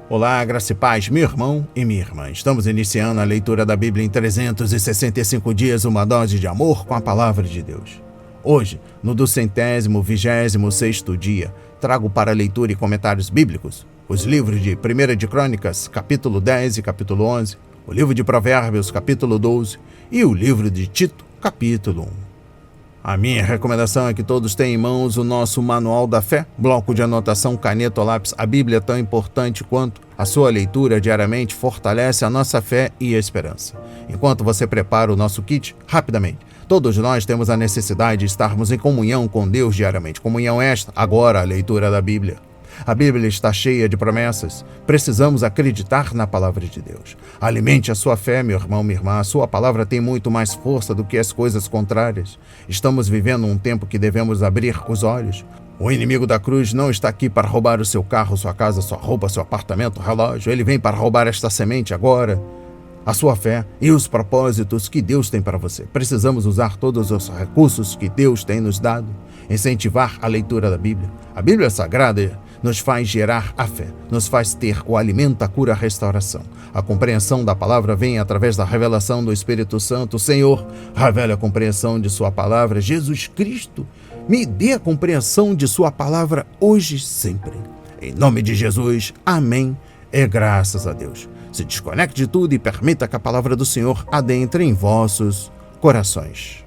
Olá, graça e paz, meu irmão e minha irmã. Estamos iniciando a leitura da Bíblia em 365 dias, uma dose de amor com a palavra de Deus. Hoje, no 226º dia, trago para leitura e comentários bíblicos os livros de 1 de Crônicas, capítulo 10 e capítulo 11, o livro de Provérbios, capítulo 12 e o livro de Tito, capítulo 1. A minha recomendação é que todos tenham em mãos o nosso Manual da Fé, bloco de anotação, caneta ou lápis. A Bíblia é tão importante quanto a sua leitura diariamente fortalece a nossa fé e a esperança. Enquanto você prepara o nosso kit, rapidamente, todos nós temos a necessidade de estarmos em comunhão com Deus diariamente. Comunhão esta, agora a leitura da Bíblia. A Bíblia está cheia de promessas. Precisamos acreditar na palavra de Deus. Alimente a sua fé, meu irmão, minha irmã. A sua palavra tem muito mais força do que as coisas contrárias. Estamos vivendo um tempo que devemos abrir os olhos. O inimigo da cruz não está aqui para roubar o seu carro, sua casa, sua roupa, seu apartamento, relógio. Ele vem para roubar esta semente agora. A sua fé e os propósitos que Deus tem para você. Precisamos usar todos os recursos que Deus tem nos dado. Incentivar a leitura da Bíblia. A Bíblia Sagrada nos faz gerar a fé, nos faz ter o alimento, a cura, a restauração. A compreensão da palavra vem através da revelação do Espírito Santo. Senhor, revela a compreensão de sua palavra. Jesus Cristo, me dê a compreensão de sua palavra hoje e sempre. Em nome de Jesus, amém e graças a Deus. Se desconecte de tudo e permita que a palavra do Senhor adentre em vossos corações.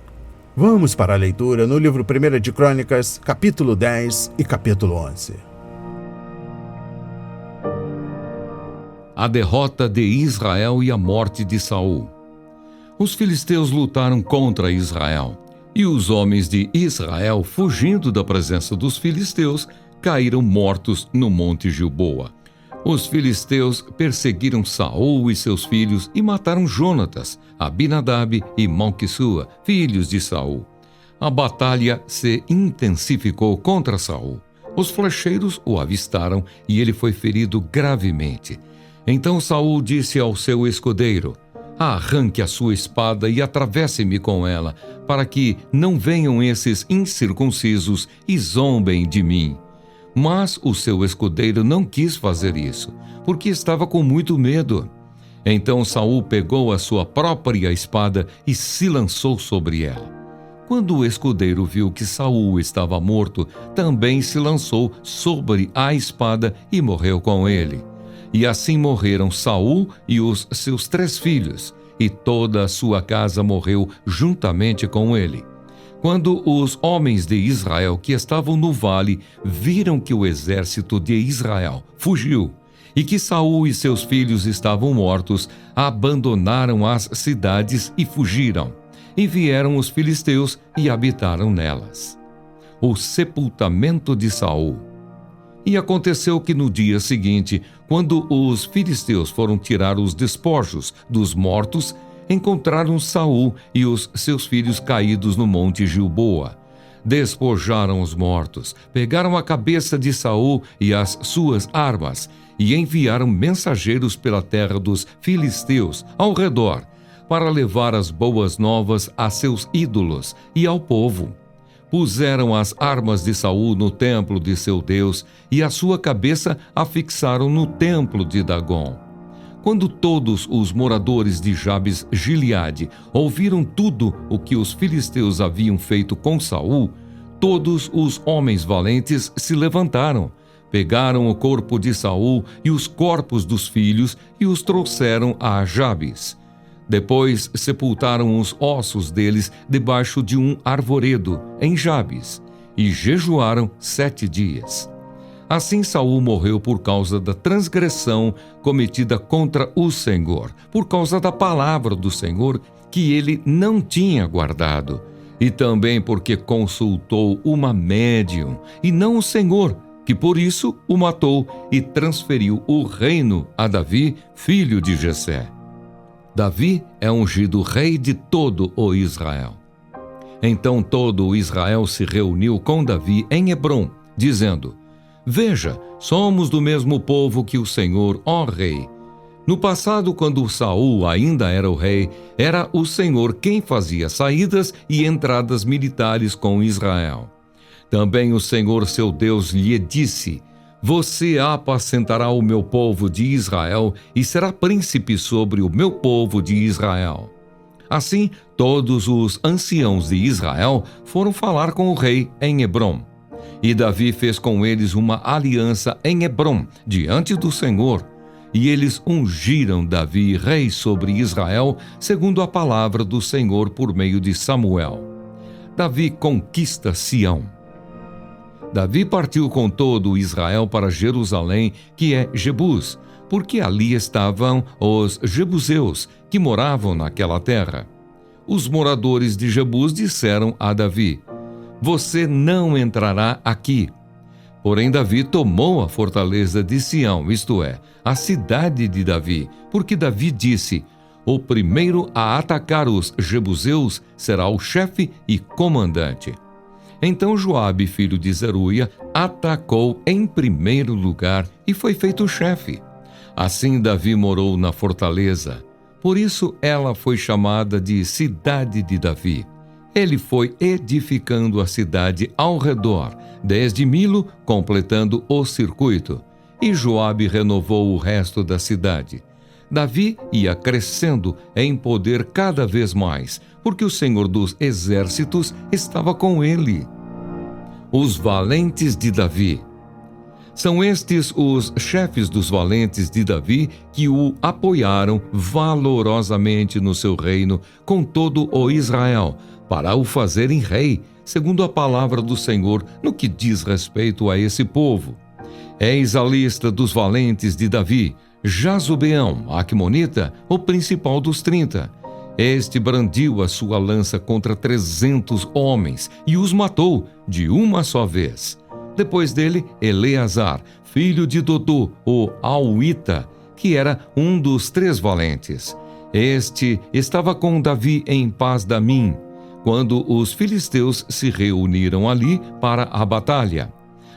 Vamos para a leitura no livro 1 de Crônicas, capítulo 10 e capítulo 11. A derrota de Israel e a morte de Saul. Os filisteus lutaram contra Israel, e os homens de Israel, fugindo da presença dos filisteus, caíram mortos no monte Gilboa. Os filisteus perseguiram Saul e seus filhos e mataram Jonatas, Abinadab e Malquissua, filhos de Saul. A batalha se intensificou contra Saul. Os flecheiros o avistaram e ele foi ferido gravemente. Então Saul disse ao seu escudeiro: arranque a sua espada e atravesse-me com ela, para que não venham esses incircuncisos e zombem de mim. Mas o seu escudeiro não quis fazer isso, porque estava com muito medo. Então Saul pegou a sua própria espada e se lançou sobre ela. Quando o escudeiro viu que Saul estava morto, também se lançou sobre a espada e morreu com ele. E assim morreram Saul e os seus 3 filhos, e toda a sua casa morreu juntamente com ele. Quando os homens de Israel que estavam no vale viram que o exército de Israel fugiu e que Saul e seus filhos estavam mortos, abandonaram as cidades e fugiram. E vieram os filisteus e habitaram nelas. O sepultamento de Saul. E aconteceu que no dia seguinte, quando os filisteus foram tirar os despojos dos mortos, encontraram Saul e os seus filhos caídos no monte Gilboa. Despojaram os mortos, pegaram a cabeça de Saul e as suas armas, e enviaram mensageiros pela terra dos filisteus ao redor, para levar as boas novas a seus ídolos e ao povo. Puseram as armas de Saul no templo de seu Deus e a sua cabeça a fixaram no templo de Dagom. Quando todos os moradores de Jabes Gileade ouviram tudo o que os filisteus haviam feito com Saul, todos os homens valentes se levantaram, pegaram o corpo de Saul e os corpos dos filhos e os trouxeram a Jabes. Depois sepultaram os ossos deles debaixo de um arvoredo, em Jabes, e jejuaram 7 dias. Assim Saul morreu por causa da transgressão cometida contra o Senhor, por causa da palavra do Senhor que ele não tinha guardado, e também porque consultou uma médium, e não o Senhor, que por isso o matou e transferiu o reino a Davi, filho de Jessé. Davi é ungido rei de todo o Israel. Então todo o Israel se reuniu com Davi em Hebrom, dizendo: veja, somos do mesmo povo que o Senhor, ó rei. No passado, quando Saul ainda era o rei, era o Senhor quem fazia saídas e entradas militares com Israel. Também o Senhor seu Deus lhe disse: Você apacentará o meu povo de Israel e será príncipe sobre o meu povo de Israel. Assim, todos os anciãos de Israel foram falar com o rei em Hebrom. E Davi fez com eles uma aliança em Hebrom, diante do Senhor. E eles ungiram Davi rei sobre Israel, segundo a palavra do Senhor por meio de Samuel. Davi conquista Sião. Davi partiu com todo Israel para Jerusalém, que é Jebus, porque ali estavam os jebuseus, que moravam naquela terra. Os moradores de Jebus disseram a Davi: você não entrará aqui. Porém, Davi tomou a fortaleza de Sião, isto é, a cidade de Davi, porque Davi disse: o primeiro a atacar os jebuseus será o chefe e comandante. Então Joabe, filho de Zeruia, atacou em primeiro lugar e foi feito chefe. Assim Davi morou na fortaleza. Por isso ela foi chamada de Cidade de Davi. Ele foi edificando a cidade ao redor, desde Milo, completando o circuito. E Joabe renovou o resto da cidade. Davi ia crescendo em poder cada vez mais, porque o Senhor dos Exércitos estava com ele. Os valentes de Davi. São estes os chefes dos valentes de Davi que o apoiaram valorosamente no seu reino com todo o Israel, para o fazerem rei, segundo a palavra do Senhor no que diz respeito a esse povo. Eis a lista dos valentes de Davi: Jazobeão, Aquemonita, o principal dos 30. Este brandiu a sua lança contra 300 homens e os matou de uma só vez. Depois dele, Eleazar, filho de Dodô, o Auita, que era um dos 3 valentes. Este estava com Davi em Pas-damim, quando os filisteus se reuniram ali para a batalha.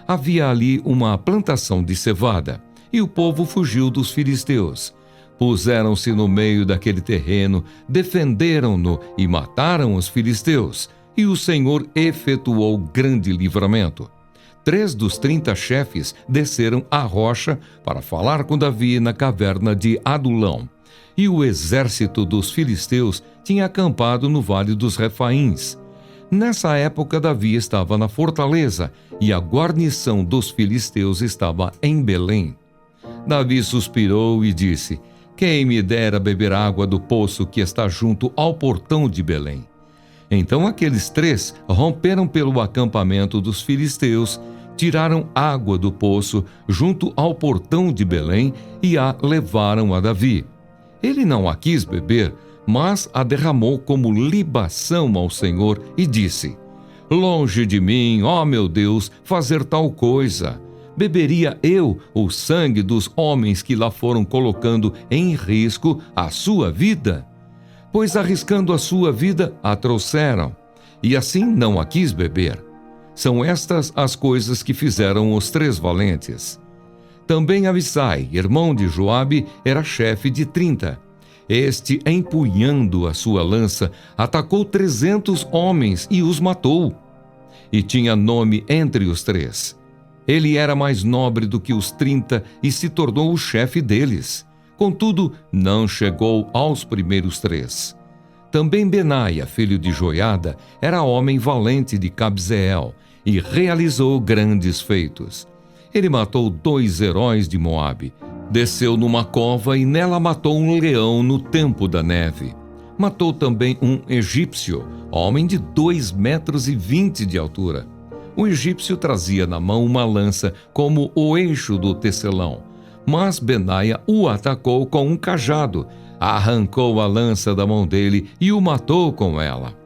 Havia ali uma plantação de cevada, e o povo fugiu dos filisteus. Puseram-se no meio daquele terreno, defenderam-no e mataram os filisteus, e o Senhor efetuou grande livramento. 3 dos 30 chefes desceram à rocha para falar com Davi na caverna de Adulão. E o exército dos filisteus tinha acampado no vale dos Refaíns. Nessa época, Davi estava na fortaleza e a guarnição dos filisteus estava em Belém. Davi suspirou e disse: quem me dera beber água do poço que está junto ao portão de Belém. Então aqueles 3 romperam pelo acampamento dos filisteus, tiraram água do poço junto ao portão de Belém e a levaram a Davi. Ele não a quis beber, mas a derramou como libação ao Senhor e disse: longe de mim, ó meu Deus, fazer tal coisa. Beberia eu o sangue dos homens que lá foram colocando em risco a sua vida? Pois arriscando a sua vida, a trouxeram, e assim não a quis beber. São estas as coisas que fizeram os 3 valentes. Também Abissai, irmão de Joabe, era chefe de 30. Este, empunhando a sua lança, atacou 300 homens e os matou. E tinha nome entre os 3. Ele era mais nobre do que os 30 e se tornou o chefe deles. Contudo, não chegou aos primeiros 3. Também Benaia, filho de Joiada, era homem valente de Cabzeel e realizou grandes feitos. Ele matou 2 heróis de Moabe, desceu numa cova e nela matou um leão no tempo da neve. Matou também um egípcio, homem de 2,20 metros de altura. O egípcio trazia na mão uma lança como o eixo do tecelão, mas Benaia o atacou com um cajado, arrancou a lança da mão dele e o matou com ela.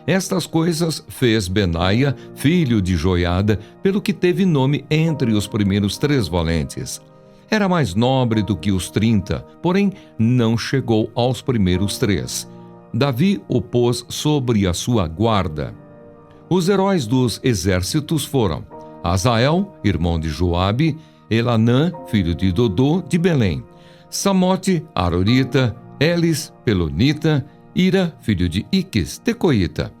Estas coisas fez Benaia, filho de Joiada, pelo que teve nome entre os primeiros 3 valentes. Era mais nobre do que os 30, porém não chegou aos primeiros 3. Davi o pôs sobre a sua guarda. Os heróis dos exércitos foram Azael, irmão de Joabe, Elanã, filho de Dodô, de Belém, Samote, Arorita, Elis, Pelonita, Ira, filho de Iques, Tecoíta,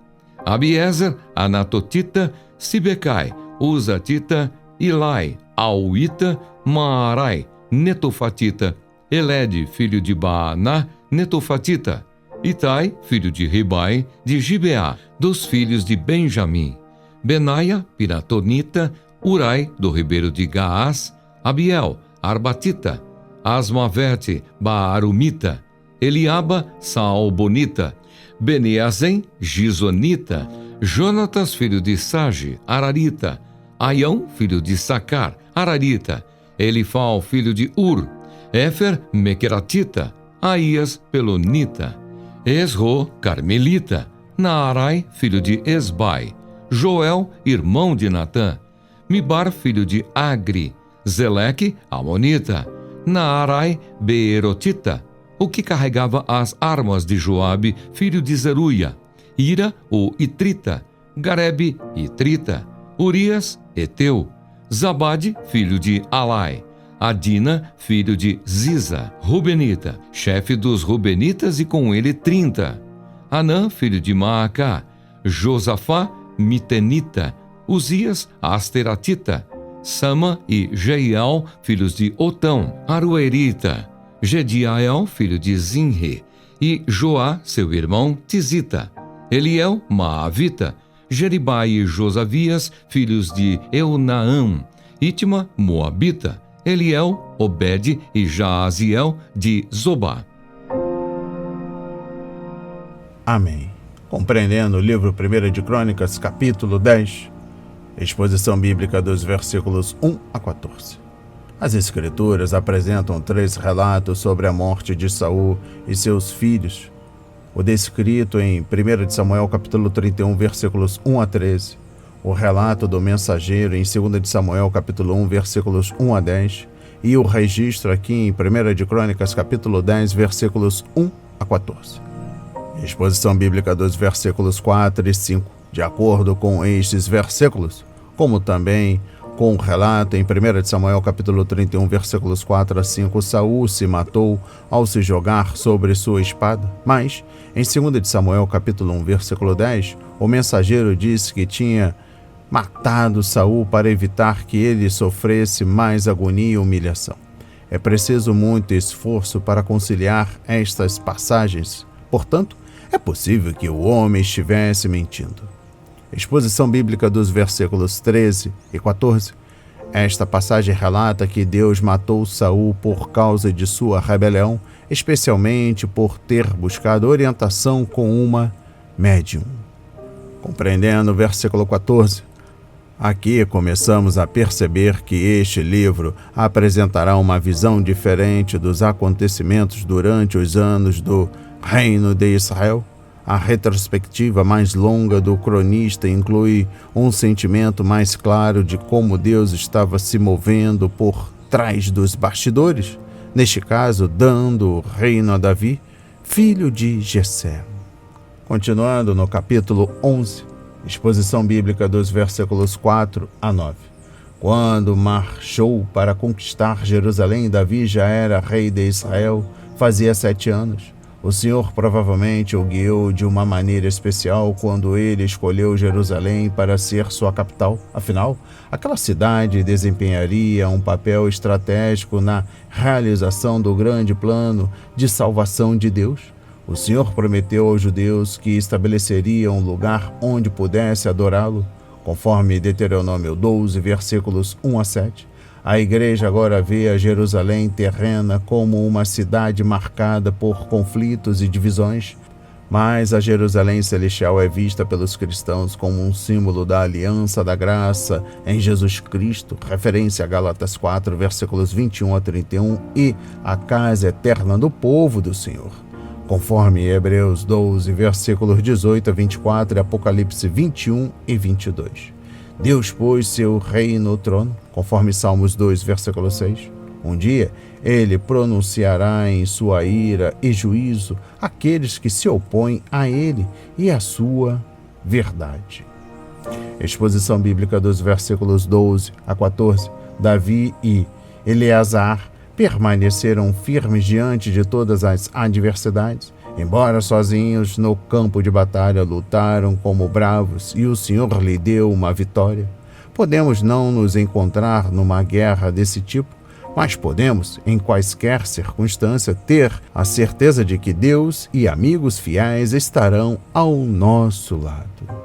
Abiezer, Anatotita, Sibecai, Uzatita, Ilai, Auita, Maarai, Netofatita, Elede, filho de Baaná, Netofatita, Itai, filho de Ribai, de Gibeá, dos filhos de Benjamim, Benaia, Piratonita, Urai, do ribeiro de Gaás, Abiel, Arbatita, Asmavete, Baarumita, Eliaba, Saalbonita, Beneazem, Gizonita, Jonatas, filho de Sage, Ararita, Aião, filho de Sacar, Ararita, Elifal, filho de Ur, Éfer, Mequeratita, Aías, Pelonita, Esro, Carmelita, Naarai, filho de Esbai, Joel, irmão de Natã, Mibar, filho de Agri, Zeleque, Amonita, Naarai, Beerotita, o que carregava as armas de Joabe, filho de Zeruia, Ira, o Itrita, Garebe, Itrita, Urias, Eteu, Zabade, filho de Alai, Adina, filho de Ziza, Rubenita, chefe dos Rubenitas e com ele 30, Anã, filho de Maacá, Josafá, Mitenita, Uzias, Asteratita, Sama e Jeiel, filhos de Otão, Aruerita, Gediael, filho de Zinri, e Joá, seu irmão, Tizita, Eliel, Maavita, Jeribai e Josavias, filhos de Eunaã, Itma, Moabita, Eliel, Obed e Jaaziel, de Zobá. Amém. Compreendendo o livro 1 de Crônicas, capítulo 10, exposição bíblica dos versículos 1 a 14. As Escrituras apresentam 3 relatos sobre a morte de Saul e seus filhos. O descrito em 1 de Samuel, capítulo 31, versículos 1 a 13. O relato do mensageiro em 2 de Samuel, capítulo 1, versículos 1 a 10. E o registro aqui em 1 de Crônicas, capítulo 10, versículos 1 a 14. Exposição bíblica dos versículos 4 e 5. De acordo com estes versículos, como também com o relato em 1 de Samuel, capítulo 31, versículos 4 a 5, Saul se matou ao se jogar sobre sua espada. Mas, em 2 de Samuel, capítulo 1, versículo 10, o mensageiro disse que tinha matado Saul para evitar que ele sofresse mais agonia e humilhação. É preciso muito esforço para conciliar estas passagens. Portanto, é possível que o homem estivesse mentindo. Exposição bíblica dos versículos 13 e 14. Esta passagem relata que Deus matou Saul por causa de sua rebelião, especialmente por ter buscado orientação com uma médium. Compreendendo o versículo 14, aqui começamos a perceber que este livro apresentará uma visão diferente dos acontecimentos durante os anos do Reino de Israel. A retrospectiva mais longa do cronista inclui um sentimento mais claro de como Deus estava se movendo por trás dos bastidores, neste caso, dando o reino a Davi, filho de Jessé. Continuando no capítulo 11, exposição bíblica dos versículos 4 a 9. Quando marchou para conquistar Jerusalém, Davi já era rei de Israel, fazia 7 anos. O Senhor provavelmente o guiou de uma maneira especial quando ele escolheu Jerusalém para ser sua capital. Afinal, aquela cidade desempenharia um papel estratégico na realização do grande plano de salvação de Deus. O Senhor prometeu aos judeus que estabeleceria um lugar onde pudesse adorá-lo, conforme Deuteronômio 12, versículos 1 a 7. A igreja agora vê a Jerusalém terrena como uma cidade marcada por conflitos e divisões, mas a Jerusalém celestial é vista pelos cristãos como um símbolo da aliança da graça em Jesus Cristo, referência a Gálatas 4, versículos 21 a 31, e a casa eterna do povo do Senhor, conforme Hebreus 12, versículos 18 a 24 e Apocalipse 21 e 22. Deus pôs seu rei no trono, conforme Salmos 2, versículo 6. Um dia, ele pronunciará em sua ira e juízo aqueles que se opõem a ele e à sua verdade. Exposição bíblica dos versículos 12 a 14. Davi e Eleazar permaneceram firmes diante de todas as adversidades. Embora sozinhos no campo de batalha, lutaram como bravos e o Senhor lhe deu uma vitória. Podemos não nos encontrar numa guerra desse tipo, mas podemos, em quaisquer circunstância, ter a certeza de que Deus e amigos fiéis estarão ao nosso lado.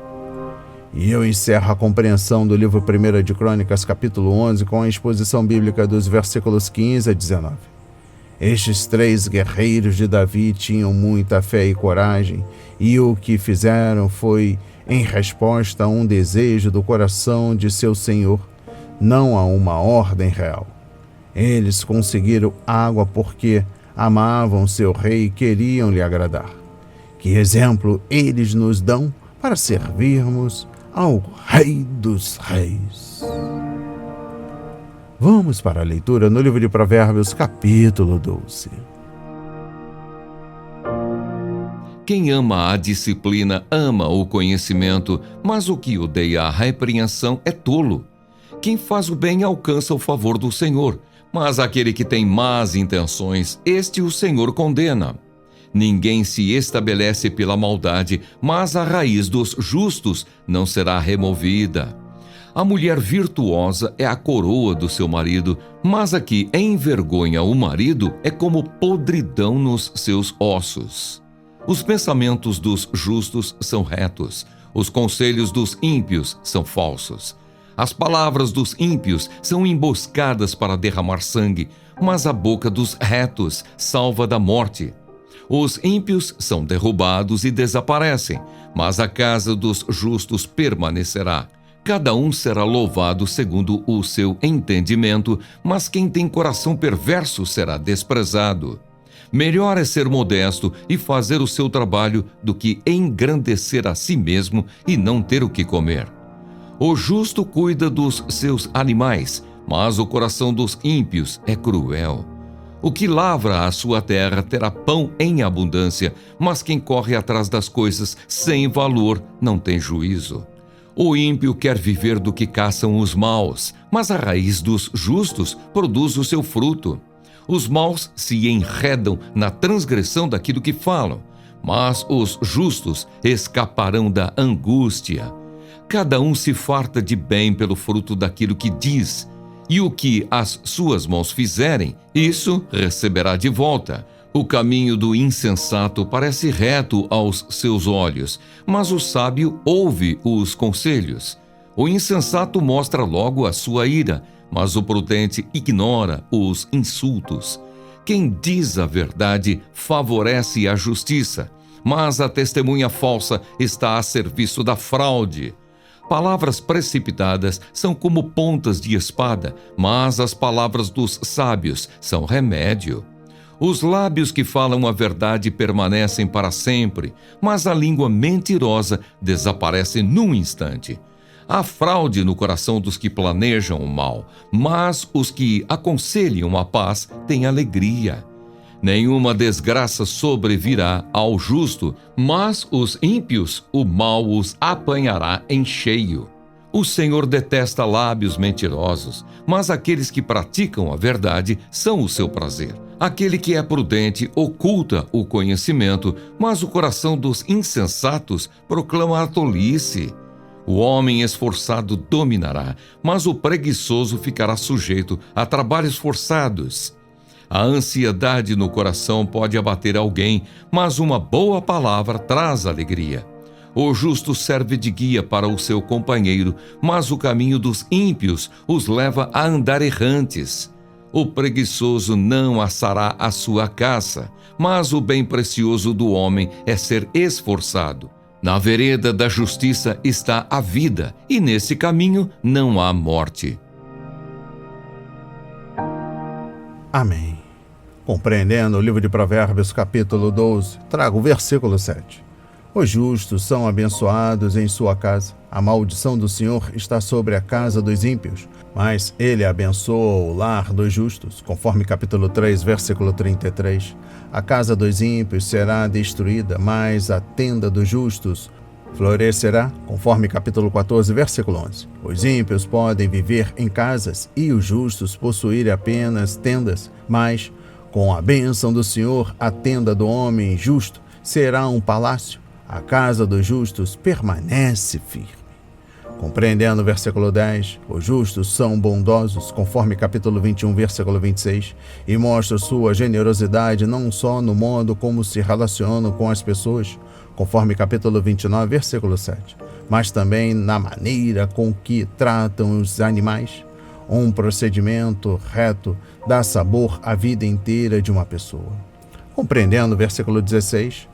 E eu encerro a compreensão do livro 1 de Crônicas, capítulo 11, com a exposição bíblica dos versículos 15 a 19. Estes 3 guerreiros de Davi tinham muita fé e coragem, e o que fizeram foi em resposta a um desejo do coração de seu senhor, não a uma ordem real. Eles conseguiram água porque amavam seu rei e queriam lhe agradar. Que exemplo eles nos dão para servirmos ao Rei dos Reis. Vamos para a leitura no livro de Provérbios, capítulo 12. Quem ama a disciplina ama o conhecimento, mas o que odeia a repreensão é tolo. Quem faz o bem alcança o favor do Senhor, mas aquele que tem más intenções, este o Senhor condena. Ninguém se estabelece pela maldade, mas a raiz dos justos não será removida. A mulher virtuosa é a coroa do seu marido, mas a que envergonha o marido é como podridão nos seus ossos. Os pensamentos dos justos são retos, os conselhos dos ímpios são falsos. As palavras dos ímpios são emboscadas para derramar sangue, mas a boca dos retos salva da morte. Os ímpios são derrubados e desaparecem, mas a casa dos justos permanecerá. Cada um será louvado segundo o seu entendimento, mas quem tem coração perverso será desprezado. Melhor é ser modesto e fazer o seu trabalho do que engrandecer a si mesmo e não ter o que comer. O justo cuida dos seus animais, mas o coração dos ímpios é cruel. O que lavra a sua terra terá pão em abundância, mas quem corre atrás das coisas sem valor não tem juízo. O ímpio quer viver do que caçam os maus, mas a raiz dos justos produz o seu fruto. Os maus se enredam na transgressão daquilo que falam, mas os justos escaparão da angústia. Cada um se farta de bem pelo fruto daquilo que diz, e o que as suas mãos fizerem, isso receberá de volta. O caminho do insensato parece reto aos seus olhos, mas o sábio ouve os conselhos. O insensato mostra logo a sua ira, mas o prudente ignora os insultos. Quem diz a verdade favorece a justiça, mas a testemunha falsa está a serviço da fraude. Palavras precipitadas são como pontas de espada, mas as palavras dos sábios são remédio. Os lábios que falam a verdade permanecem para sempre, mas a língua mentirosa desaparece num instante. Há fraude no coração dos que planejam o mal, mas os que aconselham a paz têm alegria. Nenhuma desgraça sobrevirá ao justo, mas os ímpios o mal os apanhará em cheio. O Senhor detesta lábios mentirosos, mas aqueles que praticam a verdade são o seu prazer. Aquele que é prudente oculta o conhecimento, mas o coração dos insensatos proclama a tolice. O homem esforçado dominará, mas o preguiçoso ficará sujeito a trabalhos forçados. A ansiedade no coração pode abater alguém, mas uma boa palavra traz alegria. O justo serve de guia para o seu companheiro, mas o caminho dos ímpios os leva a andar errantes. O preguiçoso não assará a sua caça, mas o bem precioso do homem é ser esforçado. Na vereda da justiça está a vida, e nesse caminho não há morte. Amém. Compreendendo o livro de Provérbios, capítulo 12, trago o versículo 7. Os justos são abençoados em sua casa. A maldição do Senhor está sobre a casa dos ímpios, mas ele abençoa o lar dos justos, conforme capítulo 3, versículo 33. A casa dos ímpios será destruída, mas a tenda dos justos florescerá, conforme capítulo 14, versículo 11. Os ímpios podem viver em casas e os justos possuírem apenas tendas, mas com a bênção do Senhor, a tenda do homem justo será um palácio. A casa dos justos permanece firme. Compreendendo o versículo 10, os justos são bondosos, conforme capítulo 21, versículo 26, e mostram sua generosidade não só no modo como se relacionam com as pessoas, conforme capítulo 29, versículo 7, mas também na maneira com que tratam os animais. Um procedimento reto dá sabor à vida inteira de uma pessoa. Compreendendo o versículo 16,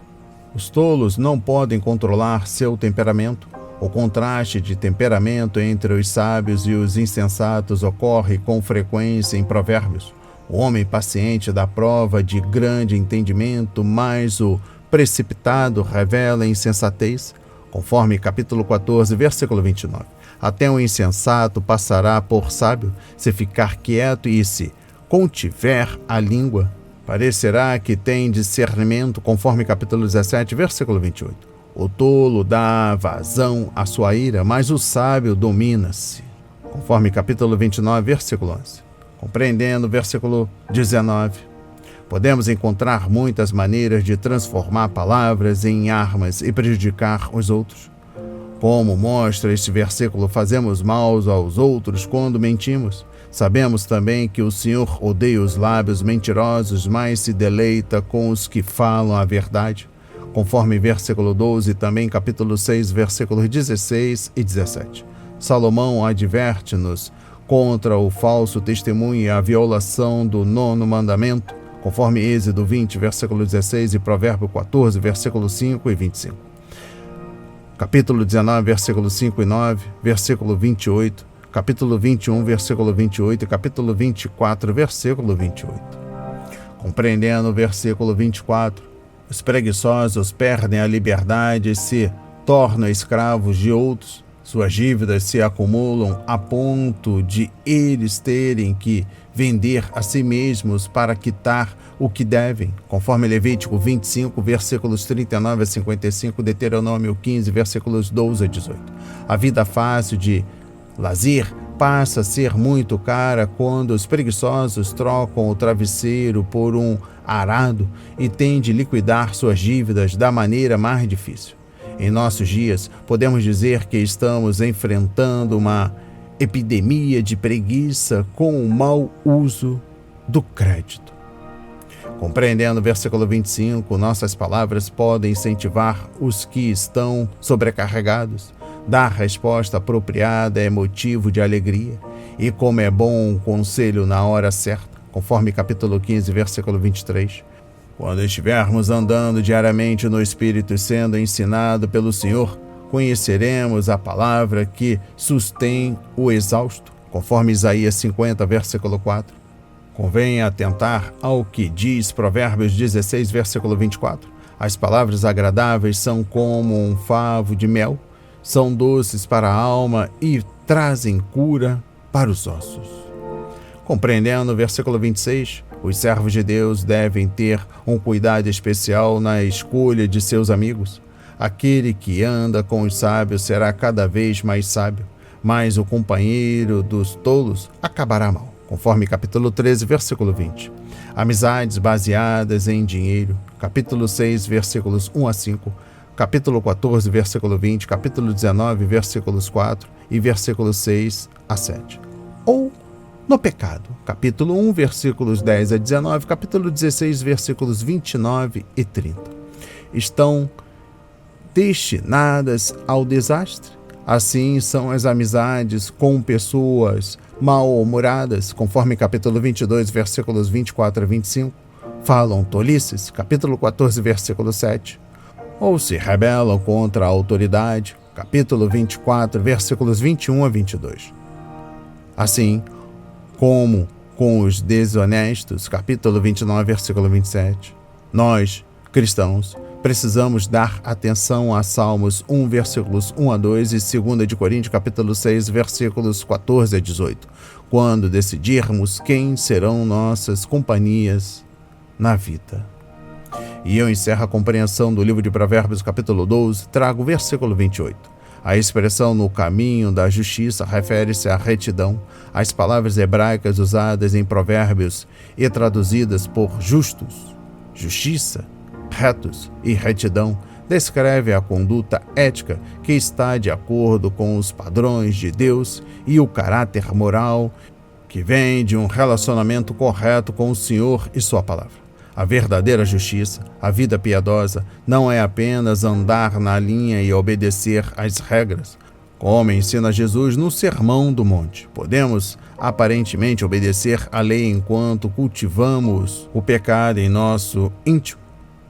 os tolos não podem controlar seu temperamento. O contraste de temperamento entre os sábios e os insensatos ocorre com frequência em Provérbios. O homem paciente dá prova de grande entendimento, mas o precipitado revela insensatez, conforme capítulo 14, versículo 29. Até o insensato passará por sábio, se ficar quieto e se contiver a língua, parecerá que tem discernimento, conforme capítulo 17, versículo 28. O tolo dá vazão à sua ira, mas o sábio domina-se, conforme capítulo 29, versículo 11. Compreendendo o versículo 19, podemos encontrar muitas maneiras de transformar palavras em armas e prejudicar os outros. Como mostra este versículo, fazemos mal aos outros quando mentimos. Sabemos também que o Senhor odeia os lábios mentirosos, mas se deleita com os que falam a verdade, conforme versículo 12 e também capítulo 6, versículos 16 e 17. Salomão adverte-nos contra o falso testemunho e a violação do 9º mandamento, conforme Êxodo 20, versículo 16 e Provérbio 14, versículo 5 e 25. Capítulo 19, versículo 5 e 9, versículo 28, capítulo 21, versículo 28 e capítulo 24, versículo 28. Compreendendo o versículo 24, os preguiçosos perdem a liberdade e se tornam escravos de outros. Suas dívidas se acumulam a ponto de eles terem que vender a si mesmos para quitar o que devem, conforme Levítico 25, versículos 39 a 55, Deuteronômio 15, versículos 12 a 18. A vida fácil de lazer passa a ser muito cara quando os preguiçosos trocam o travesseiro por um arado e têm de liquidar suas dívidas da maneira mais difícil. Em nossos dias, podemos dizer que estamos enfrentando uma epidemia de preguiça com o mau uso do crédito. Compreendendo o versículo 25, nossas palavras podem incentivar os que estão sobrecarregados. Dar resposta apropriada é motivo de alegria, e como é bom um conselho na hora certa, conforme capítulo 15, versículo 23. Quando estivermos andando diariamente no Espírito sendo ensinado pelo Senhor, conheceremos a palavra que sustém o exausto, conforme Isaías 50, versículo 4. Convém atentar ao que diz Provérbios 16, versículo 24. As palavras agradáveis são como um favo de mel, são doces para a alma e trazem cura para os ossos. Compreendendo o versículo 26, os servos de Deus devem ter um cuidado especial na escolha de seus amigos. Aquele que anda com os sábios será cada vez mais sábio, mas o companheiro dos tolos acabará mal, conforme capítulo 13, versículo 20. Amizades baseadas em dinheiro, capítulo 6, versículos 1 a 5, capítulo 14, versículo 20, capítulo 19, versículos 4 e versículos 6 a 7. Ou no pecado, capítulo 1, versículos 10 a 19, capítulo 16, versículos 29 e 30. Estão destinadas ao desastre. Assim são as amizades com pessoas mal-humoradas, conforme capítulo 22, versículos 24 a 25. Falam tolices, capítulo 14, versículo 7. Ou se rebelam contra a autoridade, capítulo 24, versículos 21 a 22. Assim como com os desonestos, capítulo 29, versículo 27. Nós, cristãos, precisamos dar atenção a Salmos 1, versículos 1 a 2 e 2 de Coríntios, capítulo 6, versículos 14 a 18, quando decidirmos quem serão nossas companhias na vida. E eu encerro a compreensão do livro de Provérbios, capítulo 12, trago o versículo 28. A expressão no caminho da justiça refere-se à retidão. As palavras hebraicas usadas em Provérbios e traduzidas por justos, justiça, retos e retidão descreve a conduta ética que está de acordo com os padrões de Deus e o caráter moral que vem de um relacionamento correto com o Senhor e sua palavra. A verdadeira justiça, a vida piedosa, não é apenas andar na linha e obedecer às regras, como ensina Jesus no Sermão do Monte. Podemos, aparentemente, obedecer à lei enquanto cultivamos o pecado em nosso íntimo.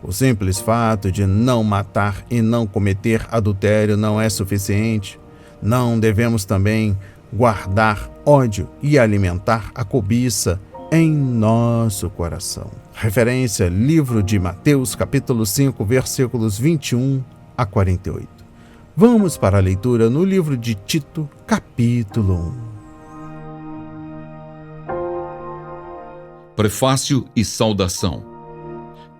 O simples fato de não matar e não cometer adultério não é suficiente. Não devemos também guardar ódio e alimentar a cobiça em nosso coração. Referência: livro de Mateus, capítulo 5, versículos 21 a 48. Vamos para a leitura no livro de Tito, capítulo 1. Prefácio e saudação.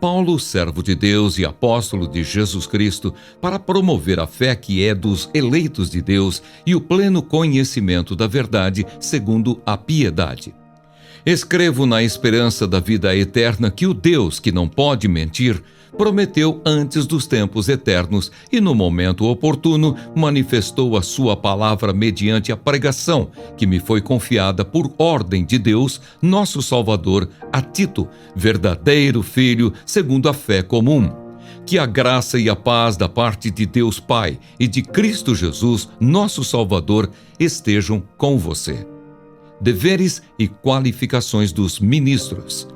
Paulo, servo de Deus e apóstolo de Jesus Cristo, para promover a fé que é dos eleitos de Deus e o pleno conhecimento da verdade segundo a piedade. Escrevo na esperança da vida eterna que o Deus, que não pode mentir, prometeu antes dos tempos eternos e no momento oportuno manifestou a sua palavra mediante a pregação que me foi confiada por ordem de Deus, nosso Salvador, a Tito, verdadeiro filho segundo a fé comum. Que a graça e a paz da parte de Deus Pai e de Cristo Jesus, nosso Salvador, estejam com você. Deveres e qualificações dos ministros.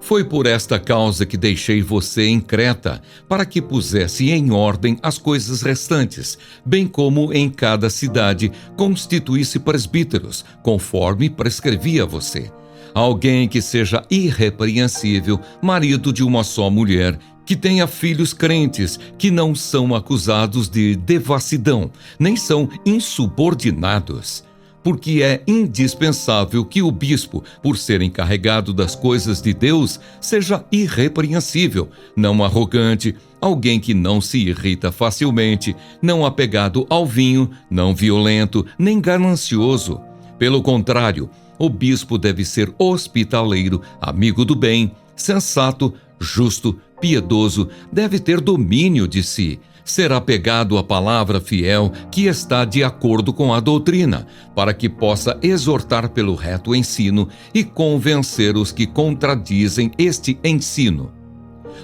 Foi por esta causa que deixei você em Creta, para que pusesse em ordem as coisas restantes, bem como em cada cidade constituísse presbíteros, conforme prescrevia a você. Alguém que seja irrepreensível, marido de uma só mulher, que tenha filhos crentes, que não são acusados de devassidão, nem são insubordinados. Porque é indispensável que o bispo, por ser encarregado das coisas de Deus, seja irrepreensível, não arrogante, alguém que não se irrita facilmente, não apegado ao vinho, não violento, nem ganancioso. Pelo contrário, o bispo deve ser hospitaleiro, amigo do bem, sensato, justo, piedoso, deve ter domínio de si, ser apegado à palavra fiel que está de acordo com a doutrina, para que possa exortar pelo reto ensino e convencer os que contradizem este ensino.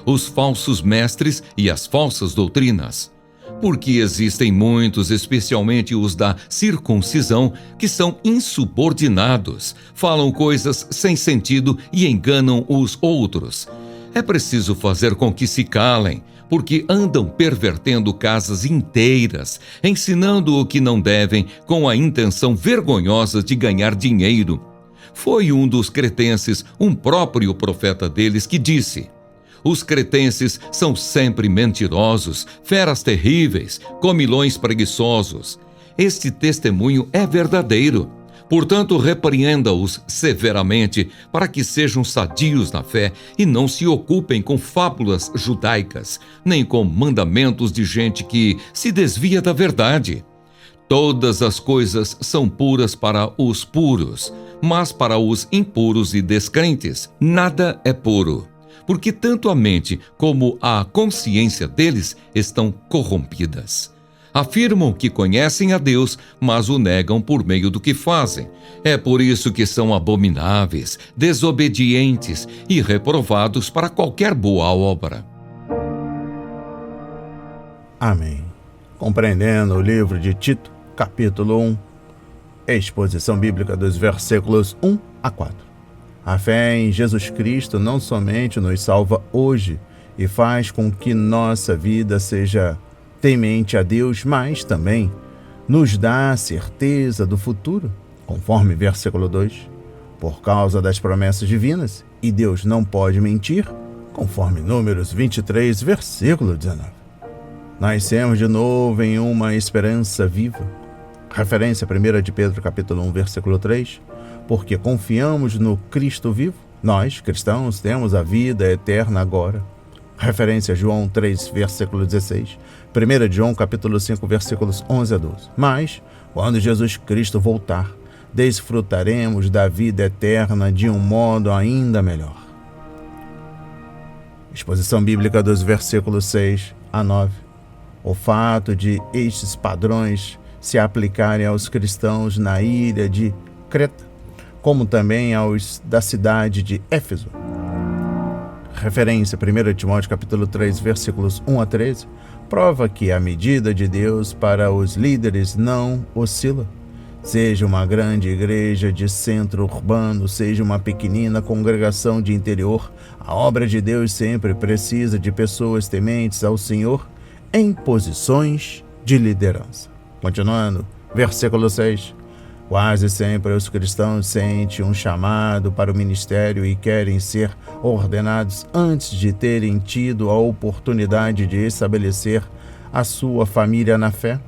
Os falsos mestres e as falsas doutrinas. Porque existem muitos, especialmente os da circuncisão, que são insubordinados, falam coisas sem sentido e enganam os outros. É preciso fazer com que se calem, porque andam pervertendo casas inteiras, ensinando o que não devem com a intenção vergonhosa de ganhar dinheiro. Foi um dos cretenses, um próprio profeta deles, que disse: os cretenses são sempre mentirosos, feras terríveis, comilões preguiçosos. Este testemunho é verdadeiro. Portanto, repreenda-os severamente, para que sejam sadios na fé e não se ocupem com fábulas judaicas, nem com mandamentos de gente que se desvia da verdade. Todas as coisas são puras para os puros, mas para os impuros e descrentes nada é puro, porque tanto a mente como a consciência deles estão corrompidas. Afirmam que conhecem a Deus, mas o negam por meio do que fazem. É por isso que são abomináveis, desobedientes e reprovados para qualquer boa obra. Amém. Compreendendo o livro de Tito, capítulo 1, exposição bíblica dos versículos 1 a 4. A fé em Jesus Cristo não somente nos salva hoje e faz com que nossa vida seja temente a Deus, mas também nos dá a certeza do futuro, conforme versículo 2, por causa das promessas divinas, e Deus não pode mentir, conforme Números 23, versículo 19. Nascemos de novo em uma esperança viva, referência 1 de Pedro, capítulo 1, versículo 3, porque confiamos no Cristo vivo, nós, cristãos, temos a vida eterna agora. Referência João 3, versículo 16, 1 de João, capítulo 5, versículos 11 a 12. Mas, quando Jesus Cristo voltar, desfrutaremos da vida eterna de um modo ainda melhor. Exposição bíblica dos versículos 6 a 9. O fato de estes padrões se aplicarem aos cristãos na ilha de Creta, como também aos da cidade de Éfeso. Referência 1 Timóteo capítulo 3, versículos 1 a 13, prova que a medida de Deus para os líderes não oscila. Seja uma grande igreja de centro urbano, seja uma pequenina congregação de interior, a obra de Deus sempre precisa de pessoas tementes ao Senhor em posições de liderança. Continuando, versículo 6. Quase sempre os cristãos sentem um chamado para o ministério e querem ser ordenados antes de terem tido a oportunidade de estabelecer a sua família na fé.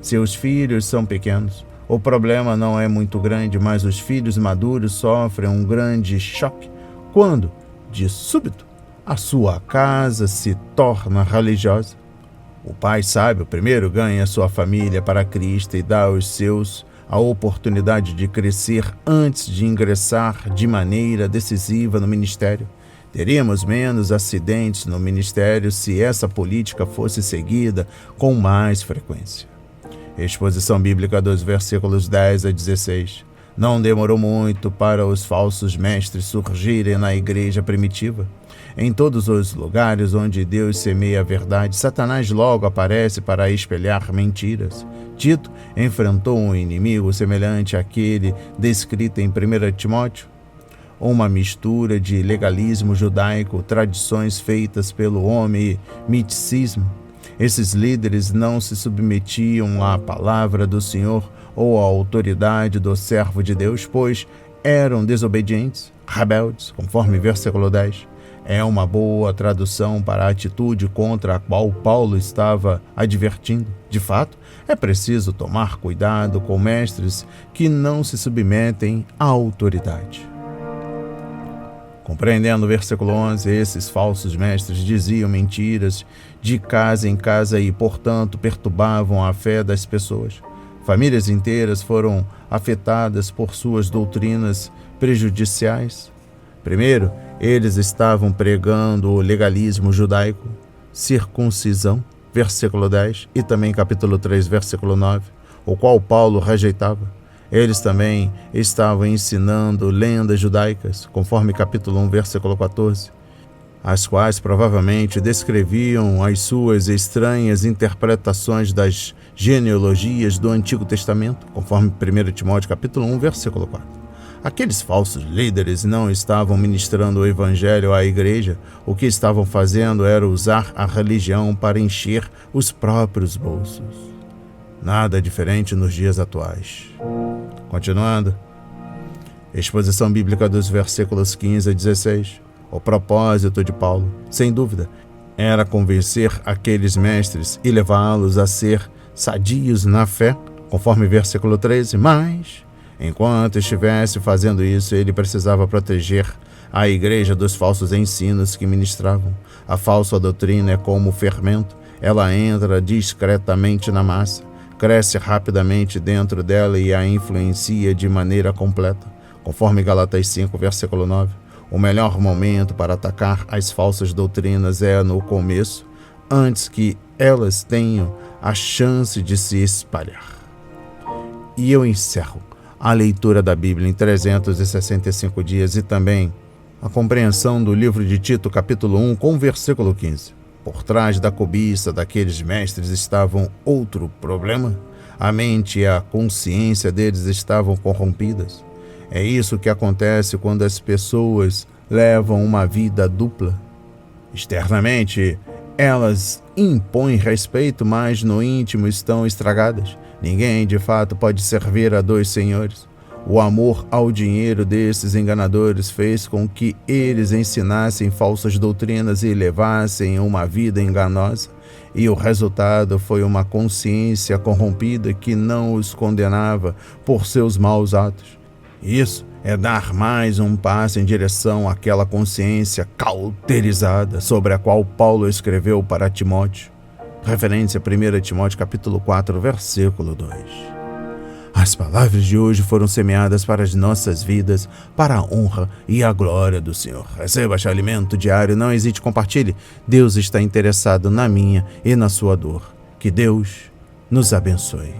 Seus filhos são pequenos. O problema não é muito grande, mas os filhos maduros sofrem um grande choque quando, de súbito, a sua casa se torna religiosa. O pai sábio primeiro ganha sua família para Cristo e dá aos seus a oportunidade de crescer antes de ingressar de maneira decisiva no ministério. Teríamos menos acidentes no ministério se essa política fosse seguida com mais frequência. Exposição bíblica dos versículos 10 a 16. Não demorou muito para os falsos mestres surgirem na igreja primitiva. Em todos os lugares onde Deus semeia a verdade, Satanás logo aparece para espelhar mentiras. Tito enfrentou um inimigo semelhante àquele descrito em 1 Timóteo. Uma mistura de legalismo judaico, tradições feitas pelo homem e misticismo. Esses líderes não se submetiam à palavra do Senhor ou à autoridade do servo de Deus, pois eram desobedientes, rebeldes, conforme versículo 10. É uma boa tradução para a atitude contra a qual Paulo estava advertindo. De fato, é preciso tomar cuidado com mestres que não se submetem à autoridade. Compreendendo o versículo 11, esses falsos mestres diziam mentiras de casa em casa e, portanto, perturbavam a fé das pessoas. Famílias inteiras foram afetadas por suas doutrinas prejudiciais. Primeiro, eles estavam pregando o legalismo judaico, circuncisão, versículo 10, e também capítulo 3, versículo 9, o qual Paulo rejeitava. Eles também estavam ensinando lendas judaicas, conforme capítulo 1, versículo 14, as quais provavelmente descreviam as suas estranhas interpretações das genealogias do Antigo Testamento, conforme 1 Timóteo capítulo 1, versículo 4. Aqueles falsos líderes não estavam ministrando o evangelho à igreja, o que estavam fazendo era usar a religião para encher os próprios bolsos. Nada diferente nos dias atuais. Continuando, exposição bíblica dos versículos 15 a 16. O propósito de Paulo, sem dúvida, era convencer aqueles mestres e levá-los a ser sadios na fé, conforme versículo 13, mas, enquanto estivesse fazendo isso, ele precisava proteger a igreja dos falsos ensinos que ministravam. A falsa doutrina é como fermento, ela entra discretamente na massa, cresce rapidamente dentro dela e a influencia de maneira completa. Conforme Gálatas 5, versículo 9, o melhor momento para atacar as falsas doutrinas é no começo, antes que elas tenham a chance de se espalhar. E eu encerro a leitura da Bíblia em 365 dias e também a compreensão do livro de Tito, capítulo 1, com versículo 15. Por trás da cobiça daqueles mestres estavam outro problema. A mente e a consciência deles estavam corrompidas. É isso que acontece quando as pessoas levam uma vida dupla. Externamente, elas impõem respeito, mas no íntimo estão estragadas. Ninguém, de fato, pode servir a dois senhores. O amor ao dinheiro desses enganadores fez com que eles ensinassem falsas doutrinas e levassem uma vida enganosa, e o resultado foi uma consciência corrompida que não os condenava por seus maus atos. Isso é dar mais um passo em direção àquela consciência cauterizada sobre a qual Paulo escreveu para Timóteo. Referência 1 Timóteo capítulo 4, versículo 2. As palavras de hoje foram semeadas para as nossas vidas, para a honra e a glória do Senhor. Receba este alimento diário, não hesite, compartilhe. Deus está interessado na minha e na sua dor. Que Deus nos abençoe.